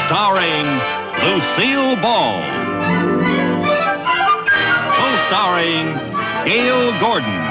Starring Lucille Ball. Co-starring Gail Gordon.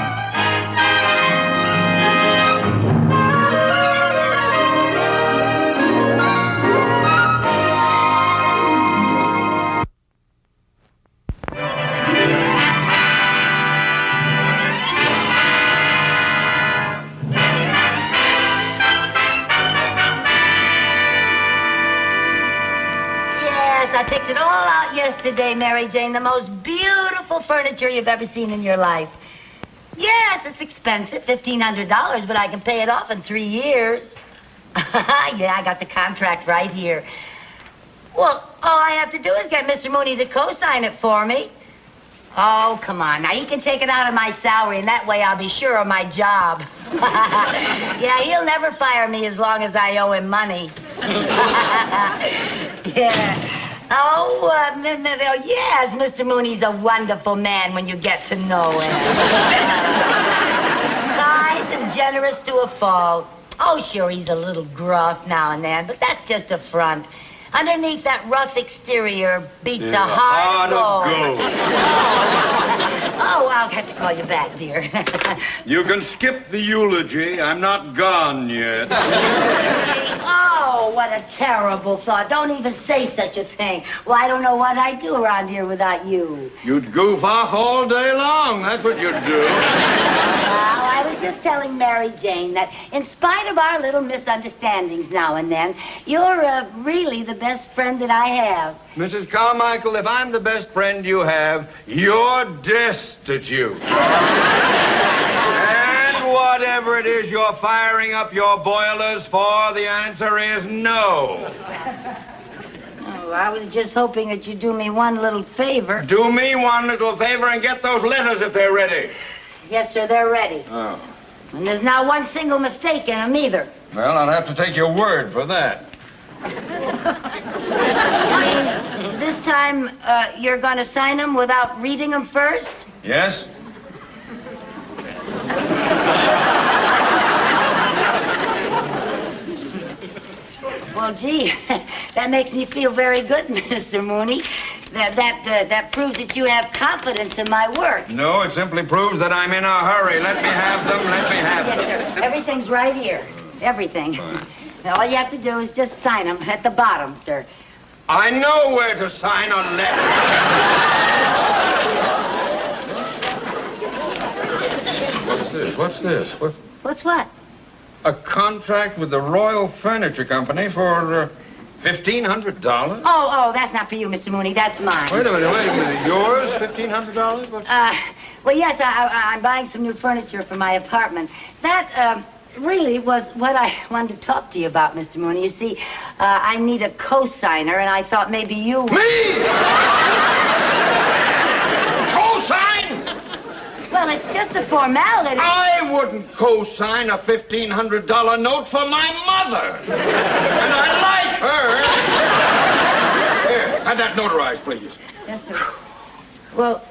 I picked it all out yesterday, Mary Jane. The most beautiful furniture you've ever seen in your life. Yes, it's expensive, $1,500, but I can pay it off in 3 years. Yeah, I got the contract right here. Well, all I have to do is get Mr. Mooney to co-sign it for me. Oh, come on. Now, he can take it out of my salary, and that way I'll be sure of my job. Yeah, he'll never fire me as long as I owe him money. Yeah. Oh, yes, Mr. Mooney's a wonderful man when you get to know him. Kind and generous to a fault. Oh, sure, he's a little gruff now and then, but that's just a front. Underneath that rough exterior beats a hard gold. Oh, I'll have to call you back, dear. You can skip the eulogy. I'm not gone yet. Oh, what a terrible thought. Don't even say such a thing. Well, I don't know what I'd do around here without you. You'd goof off all day long. That's what you'd do. Well, I was just telling Mary Jane that in spite of our little misunderstandings now and then, you're really the best friend that I have. Mrs. Carmichael, if I'm the best friend you have, you're destitute. And whatever it is you're firing up your boilers for, the answer is no. Oh, I was just hoping that you'd do me one little favor. Do me one little favor and get those letters if they're ready. Yes, sir, they're ready. Oh. And there's not one single mistake in them either. Well, I'll have to take your word for that. You mean this time you're going to sign them without reading them first? Yes? Well, gee, that makes me feel very good, Mr. Mooney. That proves that you have confidence in my work. No, it simply proves that I'm in a hurry. Let me have them. Let me have them. Yes, sir. Everything's right here. Everything. Now, all you have to do is just sign them at the bottom, sir. I know where to sign a letter. What's this? What's this? What's what? A contract with the Royal Furniture Company for $1,500? Oh, that's not for you, Mr. Mooney. That's mine. Wait a minute. Yours, $1,500? Well, yes, I'm buying some new furniture for my apartment. That, really was what I wanted to talk to you about, Mr. Mooney. You see, I need a co-signer, and I thought maybe you... Me? Co-sign? Well, it's just a formality. I wouldn't co-sign a $1,500 note for my mother. And I like her. Here, have that notarized, please. Yes, sir. Well,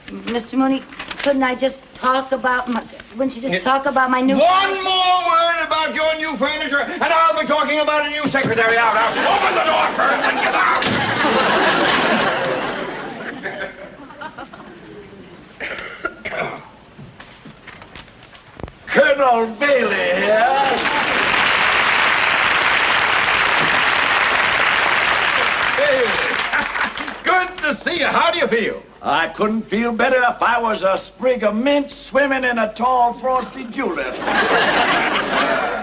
Mr. Mooney, couldn't I just talk about my... Wouldn't you just talk about my new... One more word about your new furniture, and I'll be talking about a new secretary. Out. Open the door first and get out. Colonel Bailey here. Hey. Good to see you. How do you feel? I couldn't feel better if I was a sprig of mint swimming in a tall, frosty julep.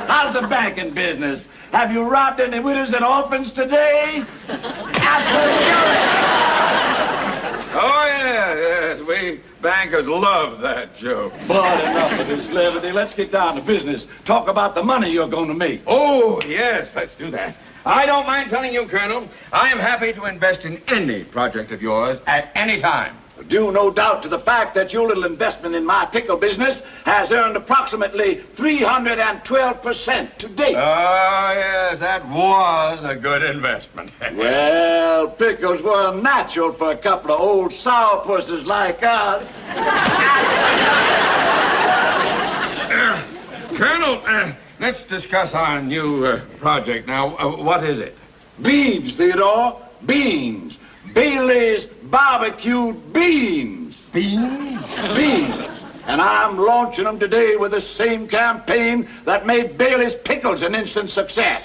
How's the banking business? Have you robbed any widows and orphans today? Absolutely. Oh, yes. We bankers love that joke. But enough of this levity. Let's get down to business. Talk about the money you're going to make. Oh, yes. Let's do that. I don't mind telling you, Colonel, I am happy to invest in any project of yours at any time. Due no doubt to the fact that your little investment in my pickle business has earned approximately 312% to date. Oh, yes, that was a good investment. Well, pickles were natural for a couple of old sourpusses like us. Colonel, let's discuss our new project now. What is it? Beans, Theodore. Beans. Bailey's barbecued beans. Beans? Beans. And I'm launching them today with the same campaign that made Bailey's pickles an instant success.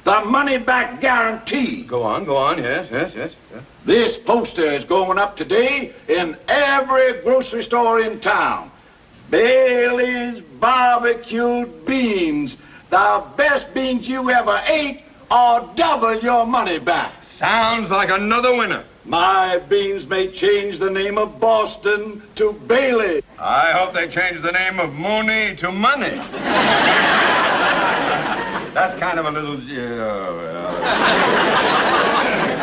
The money-back guarantee. Go on, yes. This poster is going up today in every grocery store in town. Bailey's barbecued beans. The best beans you ever ate, or double your money back. Sounds like another winner. My beans may change the name of Boston to Bailey. I hope they change the name of Mooney to Money. That's kind of a little...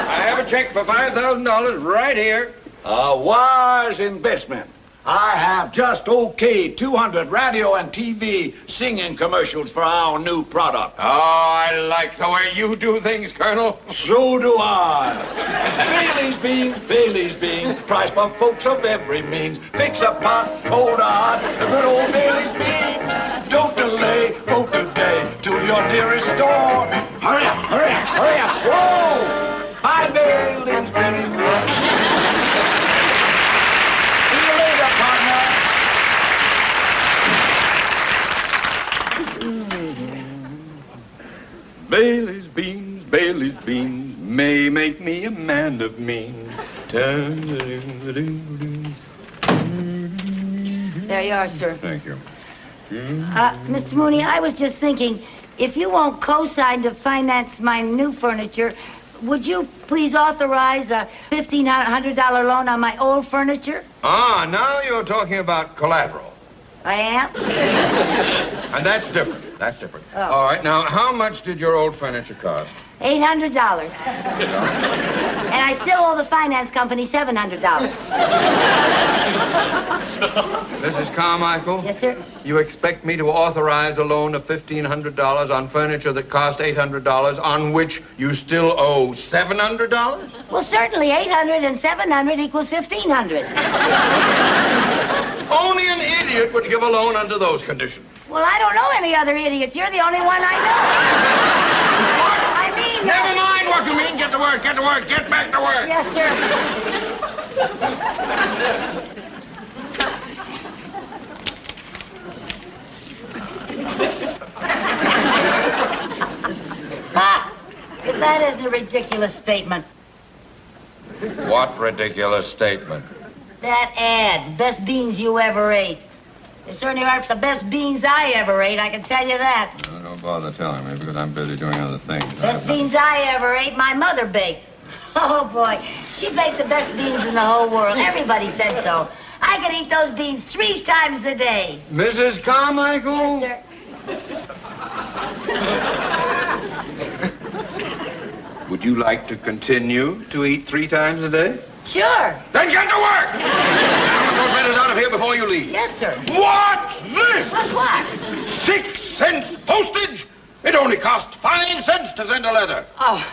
I have a check for $5,000 right here. A wise investment. I have just okayed 200 radio and TV singing commercials for our new product. Oh, I like the way you do things, Colonel. So do I. Bailey's beans, price for folks of every means. Fix a pot, cold hot, the good old Bailey's beans. Don't delay, go today to your nearest store. Hurry up. Whoa! Buy Bailey's beans. See you later, partner. Bailey's beans may make me a man of means. There you are, sir. Thank you. Mr. Mooney, I was just thinking, if you won't co-sign to finance my new furniture, would you please authorize a $1,500 loan on my old furniture? Ah, now you're talking about collateral. I am? And that's different. Oh. All right, now, how much did your old furniture cost? $800. And I still owe the finance company $700. Mrs. Carmichael? Yes, sir? You expect me to authorize a loan of $1,500 on furniture that cost $800, on which you still owe $700? Well, certainly 800 and 700 equals 1,500. Only an idiot would give a loan under those conditions. Well, I don't know any other idiots. You're the only one I know. I mean... Never mind what you mean. Get to work. Get back to work. Yes, sir. If that isn't a ridiculous statement. What ridiculous statement? That ad, best beans you ever ate. They certainly aren't the best beans I ever ate, I can tell you that. No, don't bother telling me because I'm busy doing other things. Best beans I ever ate, my mother baked. Oh, boy. She baked the best beans in the whole world. Everybody said so. I could eat those beans 3 times a day. Mrs. Carmichael? Yes, sir. Would you like to continue to eat 3 times a day? Sure. Then get to work! Now, those letters out of here before you leave. Yes, sir. What's this? What? 6 cents postage? It only costs 5 cents to send a letter. Oh,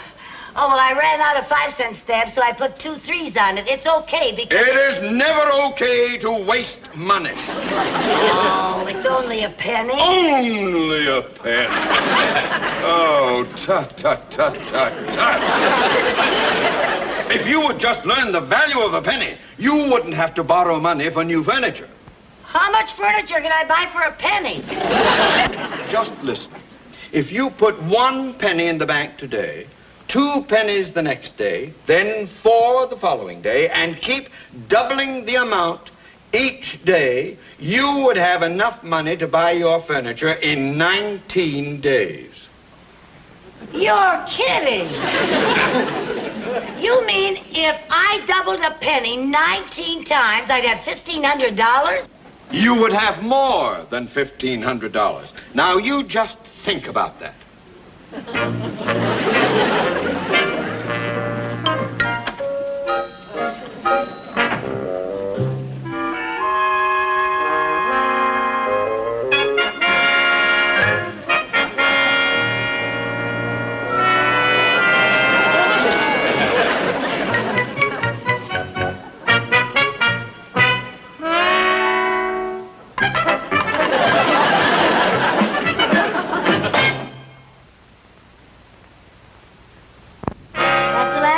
well, I ran out of 5-cent stamps, so I put 2 3s on it. It's okay because... It is never okay to waste money. Oh, it's only a penny. Only a penny. Oh, tut. If you would just learn the value of a penny, you wouldn't have to borrow money for new furniture. How much furniture can I buy for a penny? Just listen. If you put 1 penny in the bank today, 2 pennies the next day, then 4 the following day, and keep doubling the amount each day, you would have enough money to buy your furniture in 19 days. You're kidding. You mean if I doubled a penny 19 times, I'd have $1,500? You would have more than $1,500. Now, you just think about that.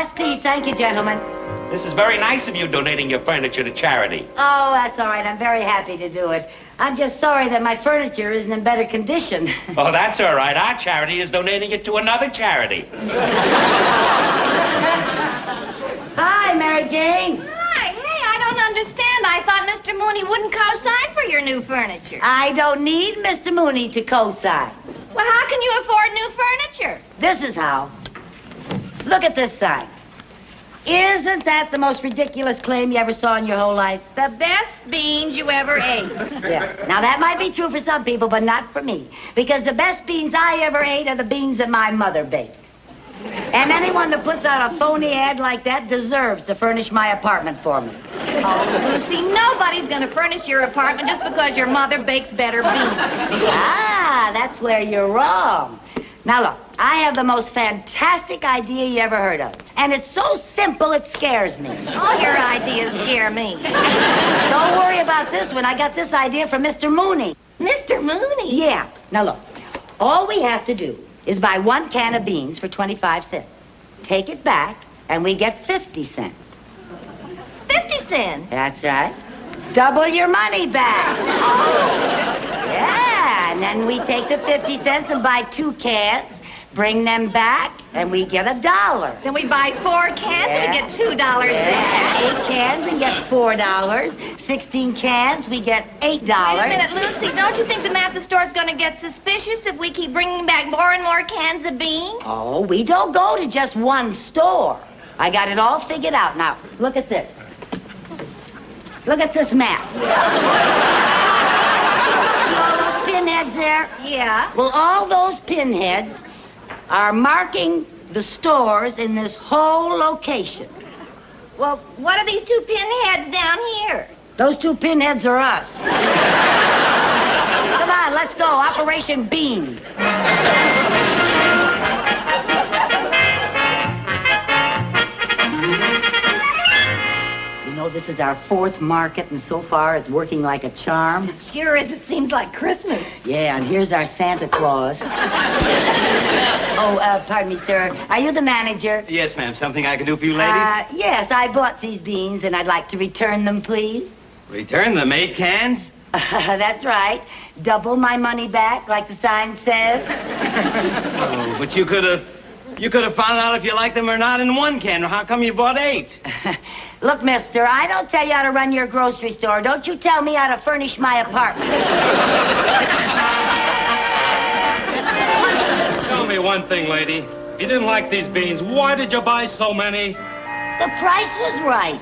last piece. Thank you, gentlemen. This is very nice of you donating your furniture to charity. Oh, that's all right. I'm very happy to do it. I'm just sorry that my furniture isn't in better condition. Oh, that's all right. Our charity is donating it to another charity. Hi, Mary Jane. Hi, hey, I don't understand. I thought Mr. Mooney wouldn't co-sign for your new furniture. I don't need Mr. Mooney to co-sign. Well, how can you afford new furniture? This is how. Look at this sign. Isn't that the most ridiculous claim you ever saw in your whole life? The best beans you ever ate. Yeah. Now, that might be true for some people, but not for me. Because the best beans I ever ate are the beans that my mother baked. And anyone that puts out a phony ad like that deserves to furnish my apartment for me. Oh, Lucy, nobody's going to furnish your apartment just because your mother bakes better beans. Ah, that's where you're wrong. Now, look, I have the most fantastic idea you ever heard of. And it's so simple, it scares me. All your ideas scare me. Don't worry about this one. I got this idea from Mr. Mooney. Mr. Mooney? Yeah. Now, look, all we have to do is buy 1 can of beans for 25 cents. Take it back, and we get 50 cents. 50 cents? That's right. Double your money back. Oh. Yeah, and then we take the 50 cents and buy 2 cans, bring them back, and we get $1. Then we buy 4 cans and we get $2 back. 8 cans and get $4. 16 cans, we get $8. Wait a minute, Lucy. Don't you think the man at the store's going to get suspicious if we keep bringing back more and more cans of beans? Oh, we don't go to just one store. I got it all figured out. Now, look at this. Look at this map. See all those pinheads there? Yeah. Well, all those pinheads are marking the stores in this whole location. Well, what are these 2 pinheads down here? Those 2 pinheads are us. Come on, let's go. Operation Bean. You know, this is our 4th market, and so far it's working like a charm. It sure is. It seems like Christmas. Yeah, and here's our Santa Claus. Pardon me, sir. Are you the manager? Yes, ma'am. Something I can do for you ladies? Yes, I bought these beans, and I'd like to return them, please. Return them 8 cans? That's right. Double my money back, like the sign says. Oh, but you could have found out if you liked them or not in 1 can. How come you bought 8? Look, mister, I don't tell you how to run your grocery store. Don't you tell me how to furnish my apartment. Tell me one thing, lady. If you didn't like these beans, why did you buy so many? The price was right.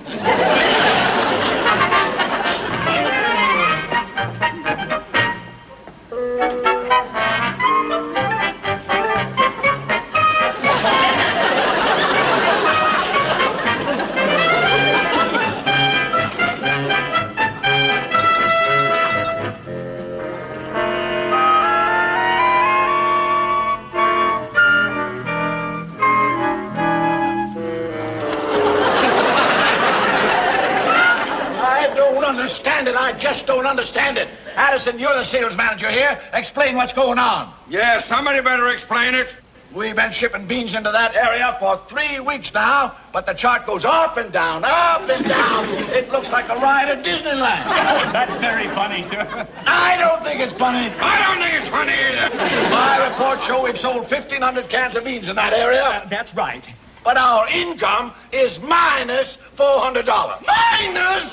I just don't understand it. Addison, you're the sales manager here. Explain what's going on. Yes, somebody better explain it. We've been shipping beans into that area for 3 weeks now, but the chart goes up and down, up and down. It looks like a ride at Disneyland. That's very funny, sir. I don't think it's funny. I don't think it's funny either. My reports show we've sold 1,500 cans of beans in that area. That's right. But our income is minus $400. Minus?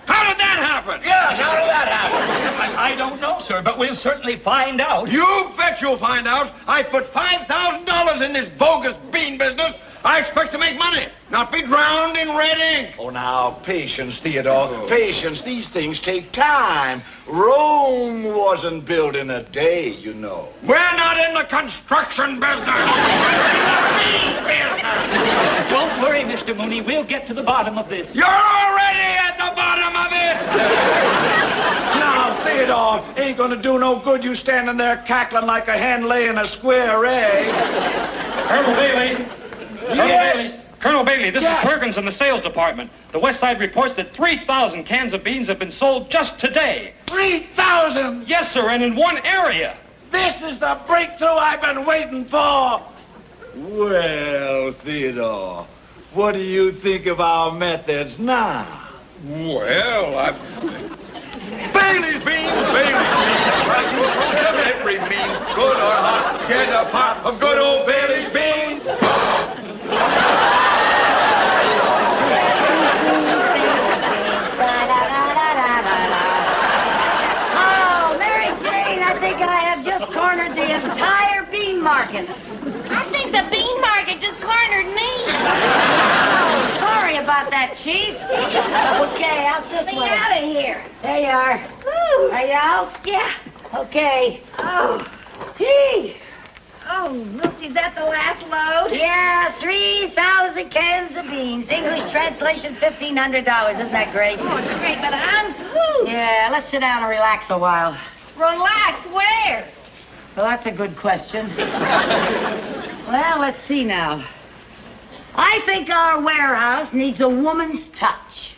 How did that happen? Yes, how did that happen? I don't know, sir, but we'll certainly find out. You bet you'll find out. I put $5,000 in this bogus bean business. I expect to make money, not be drowned in red ink. Oh, now, patience, Theodore. Patience. These things take time. Rome wasn't built in a day, you know. We're not in the construction business. Bean business. Don't worry, Mr. Mooney. We'll get to the bottom of this. You're already at the bottom of it. Now, Theodore, ain't gonna do no good you standing there cackling like a hen laying a square egg. Colonel Bailey. Colonel Bailey, this is Perkins in the sales department. The West Side reports that 3,000 cans of beans have been sold just today. 3,000? Yes, sir, and in one area. This is the breakthrough I've been waiting for. Well, Theodore, what do you think of our methods now? Well, Bailey's beans, right? Every bean, good or hot, get a pot of good old Bailey's beans. Oh, Mary Jane, I think I have just cornered the entire bean market. I think the bean market just cornered me. Oh, sorry about that, Chief. Okay, out this Get way. out of here. There you are. Woo. Are you out? Yeah. Okay. Oh. Gee. Oh, Lucy, is that the last load? Yeah, 3,000 cans of beans. English translation, $1,500. Isn't that great? Oh, it's great, but I'm pooped. Yeah, let's sit down and relax a while. Relax, where? Well, that's a good question. Well, let's see now. I think our warehouse needs a woman's touch.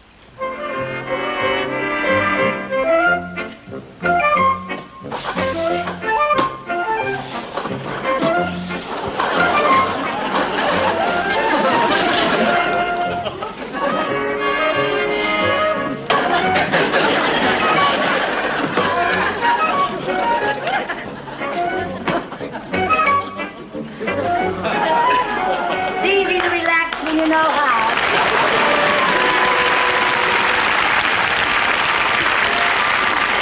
It's easy to relax when you know how.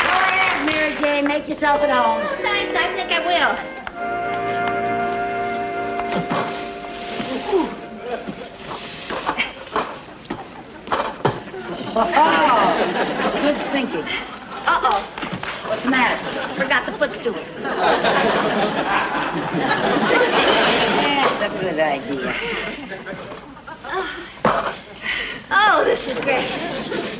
Go ahead, Mary Jane. Make yourself at home. Thanks, I think I will. Oh, good thinking. Uh-oh. What's the matter? Forgot the footstool. That's a good idea. Oh, this is great.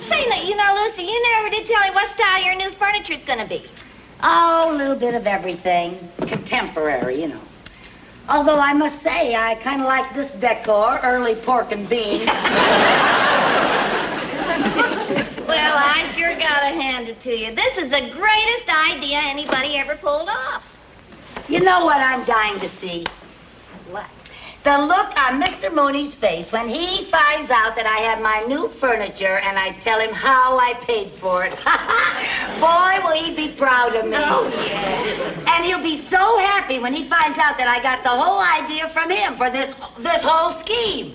Say, you know, Lucy, you never did tell me what style your new furniture's gonna be. Oh, a little bit of everything. Contemporary, you know. Although I must say, I kind of like this decor, early pork and beans. Well, I sure gotta hand it to you. This is the greatest idea anybody ever pulled off. You know what I'm dying to see? What? The look on Mr. Mooney's face when he finds out that I have my new furniture and I tell him how I paid for it. Boy, will he be proud of me. Oh, yeah. And he'll be so happy when he finds out that I got the whole idea from him for this whole scheme.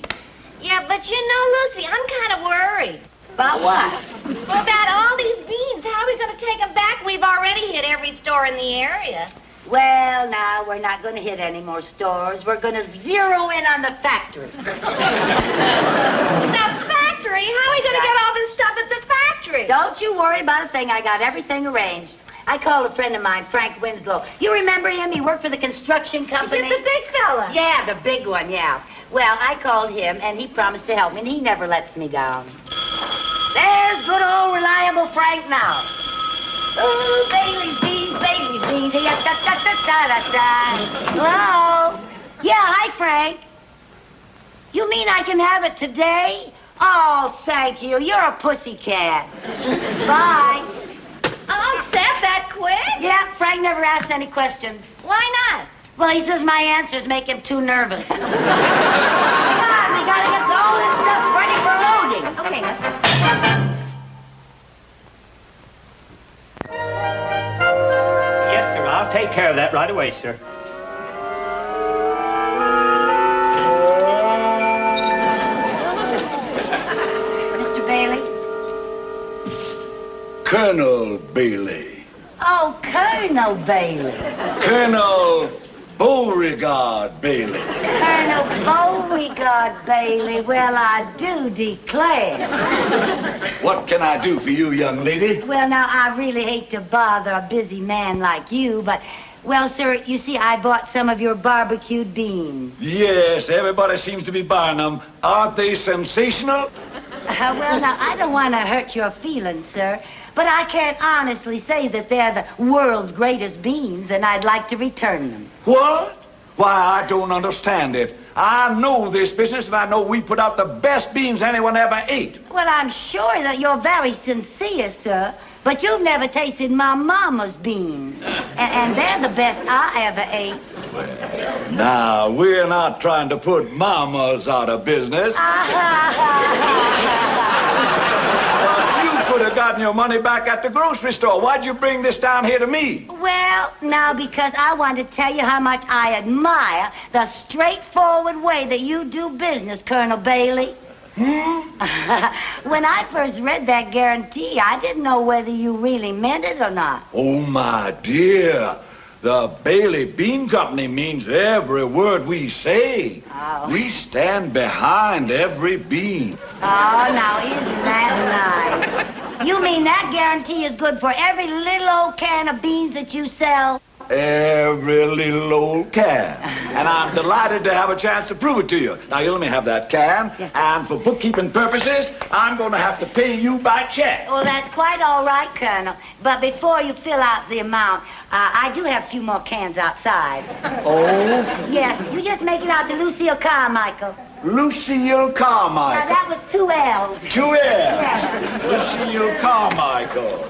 Yeah, but you know, Lucy, I'm kind of worried. About what? Well, about all these beans. How are we going to take them back? We've already hit every store in the area. Well, now, we're not going to hit any more stores. We're going to zero in on the factory. The factory? How are we going to get all this stuff at the factory? Don't you worry about a thing. I got everything arranged. I called a friend of mine, Frank Winslow. You remember him? He worked for the construction company. Is it the big fella? Yeah, the big one, yeah. Well, I called him, and he promised to help me, and he never lets me down. There's good old reliable Frank now. Ooh, Bailey's beans, Bailey's beans. Da-da-da-da-da-da. Hello? Yeah, hi, Frank. You mean I can have it today? Oh, thank you. You're a pussycat. Bye. I'll set that quick? Yeah, Frank never asked any questions. Why not? Well, he says my answers make him too nervous. Come on, we gotta get all this stuff ready for loading. Okay. Yes, sir. I'll take care of that right away, sir. Mr. Bailey? Colonel Bailey. Oh, Colonel Bailey. Colonel Beauregard Bailey. Colonel Beauregard Bailey. Well, I do declare. What can I do for you, young lady? Well, now, I really hate to bother a busy man like you, but, well, sir, you see, I bought some of your barbecued beans. Yes, everybody seems to be buying them. Aren't they sensational? Well, now, I don't want to hurt your feelings, sir, but I can't honestly say that they're the world's greatest beans, and I'd like to return them. What? Why, I don't understand it. I know this business, and I know we put out the best beans anyone ever ate. Well, I'm sure that you're very sincere, sir, But you've never tasted my mama's beans. And they're the best I ever ate. Now, we're not trying to put mamas out of business. You could have gotten your money back at the grocery store. Why'd you bring this down here to me? Well, now, because I want to tell you how much I admire the straightforward way that you do business, Colonel Bailey. When I first read that guarantee, I didn't know whether you really meant it or not. Oh, my dear. The Bailey Bean Company means every word we say. Oh. We stand behind every bean. Oh, now, isn't that nice? You mean that guarantee is good for every little old can of beans that you sell? Every little old can. And I'm delighted to have a chance to prove it to you. Now, you let me have that can. Yes. And for bookkeeping purposes, I'm going to have to pay you by check. Well, that's quite all right, Colonel. But before you fill out the amount, I do have a few more cans outside. Oh? Yes, you just make it out to Lucille Carmichael. Lucille Carmichael. Now, that was 2 L's. 2 L's. Yes. Lucille Carmichael.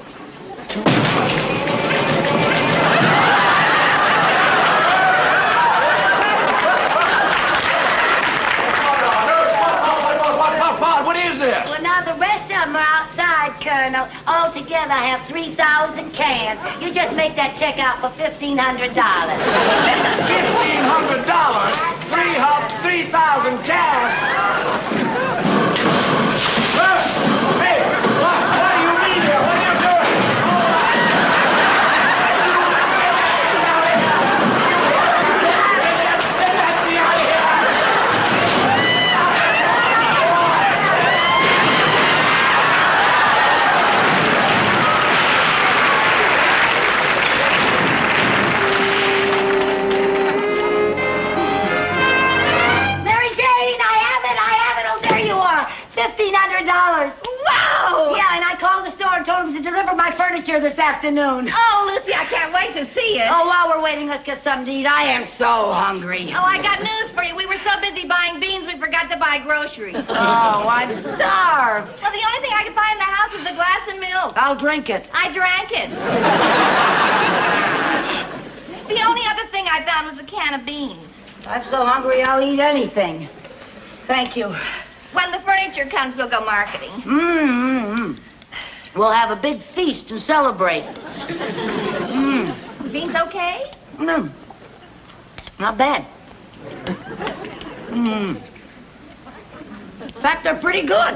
What is this? Well, now, the rest of them are outside, Colonel. Altogether, I have 3,000 cans. You just make that check out for $1,500. $1,500? 3,000 cans? Hey, what do you mean here? What are you doing? $1,500. Wow! Yeah, and I called the store and told them to deliver my furniture this afternoon. Oh, Lucy, I can't wait to see it. Oh, while we're waiting, let's get something to eat. I am so hungry. Oh, I got news for you. We were so busy buying beans, we forgot to buy groceries. Oh, I'm starved. Well, the only thing I could find in the house was a glass of milk. I'll drink it. I drank it. The only other thing I found was a can of beans. I'm so hungry I'll eat anything. Thank you. When the furniture comes, we'll go marketing. We'll have a big feast and celebrate. Beans okay? Not bad. In fact, they're pretty good.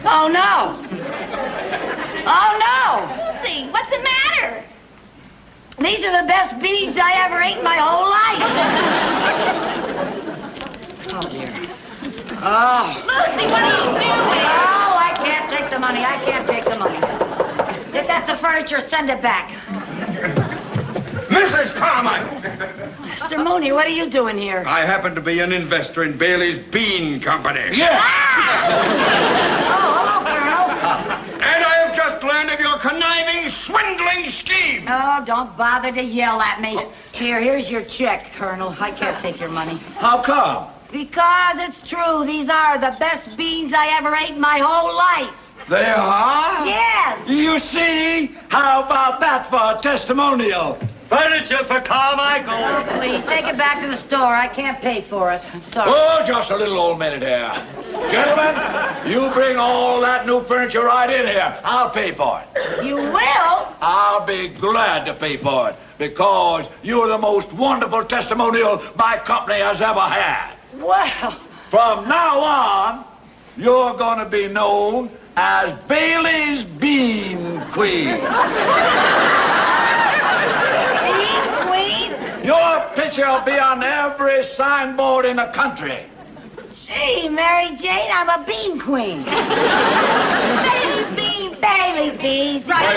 Oh, no. Oh, no. Lucy, what's the matter? These are the best beans I ever ate in my whole life. Oh, dear. Oh. Lucy, what are you doing? Oh, I can't take the money. I can't take the money. If that's the furniture, send it back. Mrs. Carmichael! Mr. Mooney, what are you doing here? I happen to be an investor in Bailey's Bean Company. Yeah. Oh, hello, Colonel. And I have just learned of your conniving, swindling scheme. Oh, don't bother to yell at me. Here's your check, Colonel. I can't take your money. How come? Because it's true. These are the best beans I ever ate in my whole life. They are? Yes. You see? How about that for a testimonial? Furniture for Carmichael. Oh, please, take it back to the store. I can't pay for it. I'm sorry. Oh, just a little old minute here. Gentlemen, you bring all that new furniture right in here. I'll pay for it. You will? I'll be glad to pay for it because you're the most wonderful testimonial my company has ever had. Well. From now on, you're going to be known as Bailey's Bean Queen. Bean Queen? Your picture will be on every signboard in the country. Gee, Mary Jane, I'm a bean queen. Bailey's beans. Bailey beans. Right.